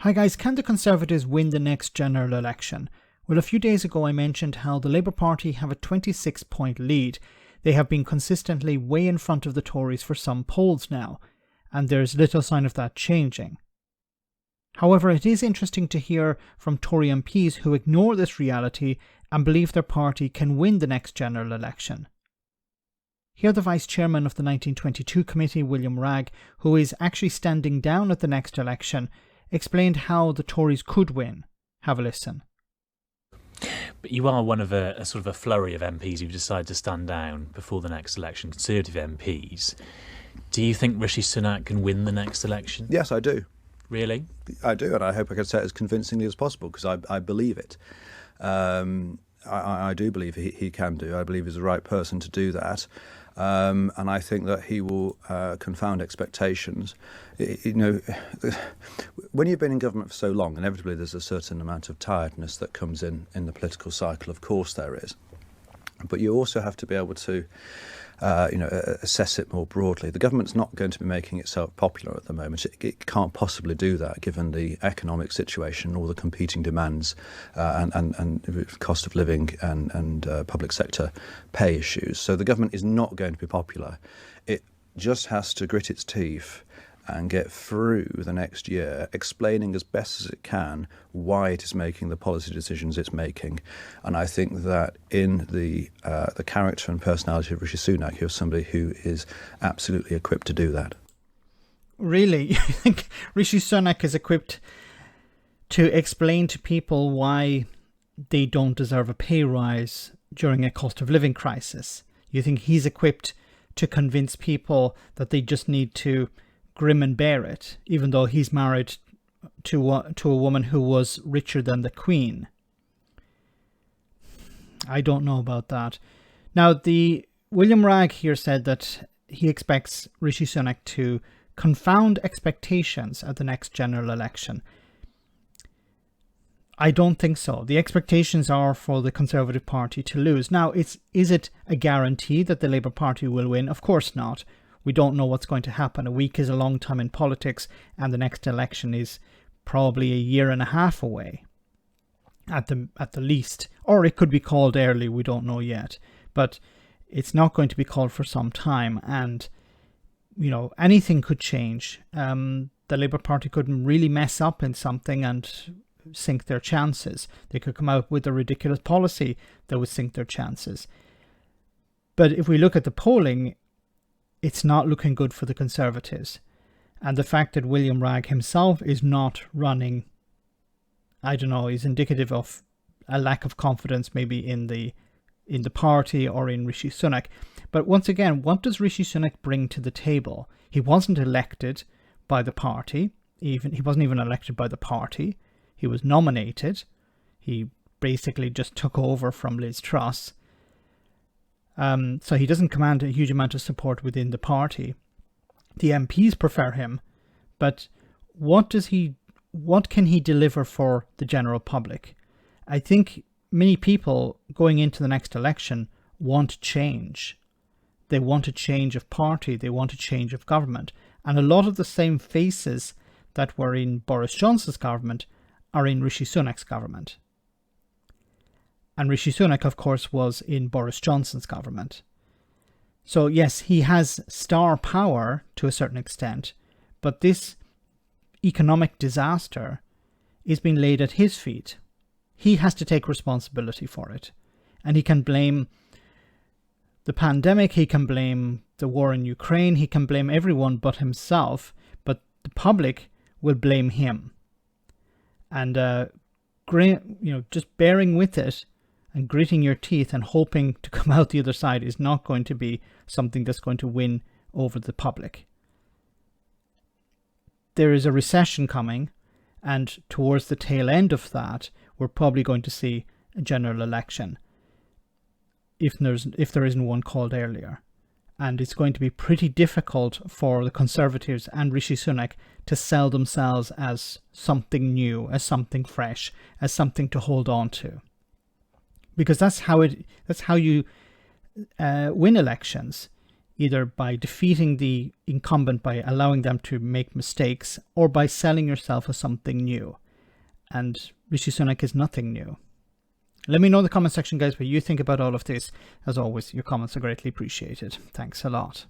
Hi guys, can the Conservatives win the next general election? Well, a few days ago I mentioned how the Labour Party have a 26-point lead. They have been consistently way in front of the Tories for some polls now, and there's little sign of that changing. However, it is interesting to hear from Tory MPs who ignore this reality and believe their party can win the next general election. Here the Vice Chairman of the 1922 Committee, William Wragg, who is actually standing down at the next election, explained how the Tories could win. Have a listen. But you are one of a sort of a flurry of MPs who've decided to stand down before the next election, Conservative MPs. Do you think Rishi Sunak can win the next election? Yes, I do. Really? I do, and I hope I can say it as convincingly as possible, because I believe it. I do believe he can do. I believe he's the right person to do that. And I think that he will confound expectations. When you've been in government for so long, inevitably there's a certain amount of tiredness that comes in the political cycle. Of course there is. But you also have to be able to assess it more broadly. The government's not going to be making itself popular at the moment. It can't possibly do that given the economic situation, all the competing demands and cost of living and public sector pay issues. So the government is not going to be popular. It just has to grit its teeth and get through the next year, explaining as best as it can why it is making the policy decisions it's making. And I think that in the character and personality of Rishi Sunak, you're somebody who is absolutely equipped to do that. Really? You think Rishi Sunak is equipped to explain to people why they don't deserve a pay rise during a cost of living crisis? You think he's equipped to convince people that they just need to grim and bear it, even though he's married to a woman who was richer than the Queen? I don't know about that. Now, the William Wragg here said that he expects Rishi Sunak to confound expectations at the next general election. I don't think so. The expectations are for the Conservative Party to lose. Now, is it a guarantee that the Labour Party will win? Of course not. We don't know what's going to happen. A week is a long time in politics, and the next election is probably a year and a half away at the least. Or it could be called early, we don't know yet. But it's not going to be called for some time, and anything could change. The Labour Party could really mess up in something and sink their chances. They could come out with a ridiculous policy that would sink their chances. But if we look at the polling, it's not looking good for the Conservatives. And the fact that William Wragg himself is not running, I don't know, is indicative of a lack of confidence maybe in the party or in Rishi Sunak. But once again, what does Rishi Sunak bring to the table? He wasn't elected by the party. He wasn't even elected by the party. He was nominated. He basically just took over from Liz Truss. So he doesn't command a huge amount of support within the party. The MPs prefer him, but what can he deliver for the general public? I think many people going into the next election want change. They want a change of party. They want a change of government. And a lot of the same faces that were in Boris Johnson's government are in Rishi Sunak's government. And Rishi Sunak, of course, was in Boris Johnson's government. So yes, he has star power to a certain extent, but this economic disaster is being laid at his feet. He has to take responsibility for it. And he can blame the pandemic, he can blame the war in Ukraine, he can blame everyone but himself, but the public will blame him. And just bearing with it and gritting your teeth and hoping to come out the other side is not going to be something that's going to win over the public. There is a recession coming, and towards the tail end of that, we're probably going to see a general election, if there isn't one called earlier. And it's going to be pretty difficult for the Conservatives and Rishi Sunak to sell themselves as something new, as something fresh, as something to hold on to. Because that's how you win elections. either by defeating the incumbent by allowing them to make mistakes, or by selling yourself as something new. And Rishi Sunak is nothing new. Let me know in the comment section, guys, what you think about all of this. As always, your comments are greatly appreciated. Thanks a lot.